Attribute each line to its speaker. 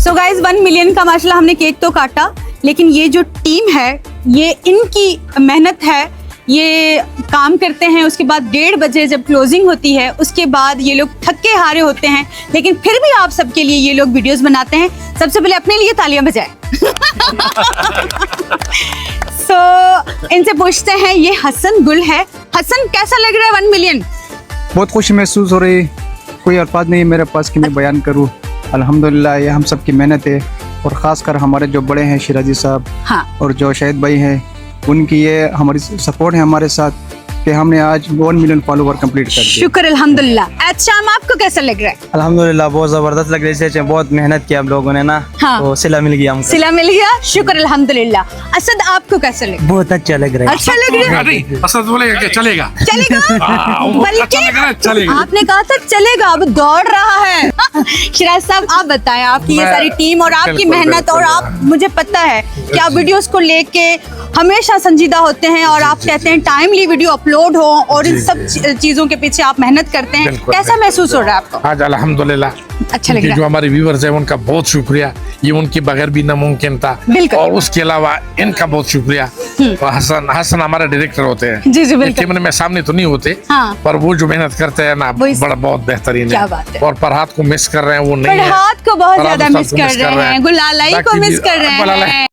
Speaker 1: So guys 1 million का माशाल्लाह हमने केक तो काटा, लेकिन ये जो टीम है ये इनकी मेहनत है। ये काम करते हैं, उसके बाद 1:30 बजे जब क्लोजिंग होती है उसके बाद ये लोग थके हारे होते हैं, लेकिन फिर भी आप सबके लिए ये लोग वीडियोस बनाते हैं। सबसे पहले अपने लिए तालियां बजाएं। सो इनसे पूछते हैं, ये हसन गुल है। हसन, कैसा लग रहा है 1 मिलियन?
Speaker 2: बहुत खुशी महसूस हो रही, कोई अल्फाज नहीं है मेरे पास कि मैं बयान करूँ। अल्हम्दुलिल्लाह ये हम सब की मेहनत है, और ख़ासकर हमारे जो बड़े हैं शिराजी साहब
Speaker 1: हाँ,
Speaker 2: और जो शाहिद भाई हैं, उनकी ये हमारी सपोर्ट है हमारे साथ कि हमने आज 1 मिलियन फॉलोवर कंप्लीट कर दिया।
Speaker 1: शुक्र अल्हम्दुलिल्लाह। अच्छा, आपको कैसा लग रहा है?
Speaker 3: अल्हम्दुलिल्लाह बहुत जबरदस्त लग रही है। बहुत मेहनत किया हम लोगों ने ना,
Speaker 1: हाँ।
Speaker 3: तो सिला मिल गया हमको।
Speaker 1: सिला मिल गया, शुक्र अल्हम्दुलिल्लाह। असद, आपको कैसा लग रहा
Speaker 3: बहुत अच्छा लग रहा
Speaker 1: है? अच्छा लग रहा है?
Speaker 4: नहीं, असद बोलेगा कि चलेगा।
Speaker 1: चलेगा?
Speaker 4: बल्कि अच्छा लग रहा है, चलेगा।
Speaker 1: आपने कहा था चलेगा, अब दौड़ रहा है। शिराज साहब, आप बताएं, आपकी ये सारी टीम और आपकी
Speaker 4: बिल्कुल,
Speaker 1: मेहनत, और
Speaker 4: बिल्कुल,
Speaker 1: आप, मुझे पता है कि आप वीडियोस को लेके हमेशा संजीदा होते हैं और आप कहते हैं टाइमली वीडियो अपलोड हो, और इन सब चीजों के पीछे आप मेहनत करते हैं।
Speaker 4: बिल्कुल,
Speaker 1: कैसा महसूस हो रहा है आपको?
Speaker 4: आज अल्हम्दुलिल्लाह
Speaker 1: अच्छा लग
Speaker 4: कि
Speaker 1: रहा
Speaker 4: जो
Speaker 1: है?
Speaker 4: हमारे व्यूवर्स हैं उनका बहुत शुक्रिया, ये उनके बगैर भी नामुमकिन था।
Speaker 1: बिल्कुल।
Speaker 4: और उसके अलावा इनका बहुत शुक्रिया। और हसन हमारे डायरेक्टर होते हैं।
Speaker 1: जी जी, बिल्कुल।
Speaker 4: कैमरे में सामने तो नहीं होते,
Speaker 1: हाँ।
Speaker 4: पर वो जो मेहनत करते हैं ना,
Speaker 1: वो
Speaker 4: बड़ा बहुत बेहतरीन
Speaker 1: क्या
Speaker 4: है।
Speaker 1: बात है।
Speaker 4: और फरहाद को मिस कर रहे हैं, वो नहीं है।
Speaker 1: फरहाद को बहुत
Speaker 4: फरहाद
Speaker 1: ज्यादा
Speaker 4: उस्ताद
Speaker 1: मिस
Speaker 4: को
Speaker 1: कर रहे हैं, गुलालाई को
Speaker 4: बाकी
Speaker 1: मिस कर रहे
Speaker 4: गुलालाई-
Speaker 1: हैं।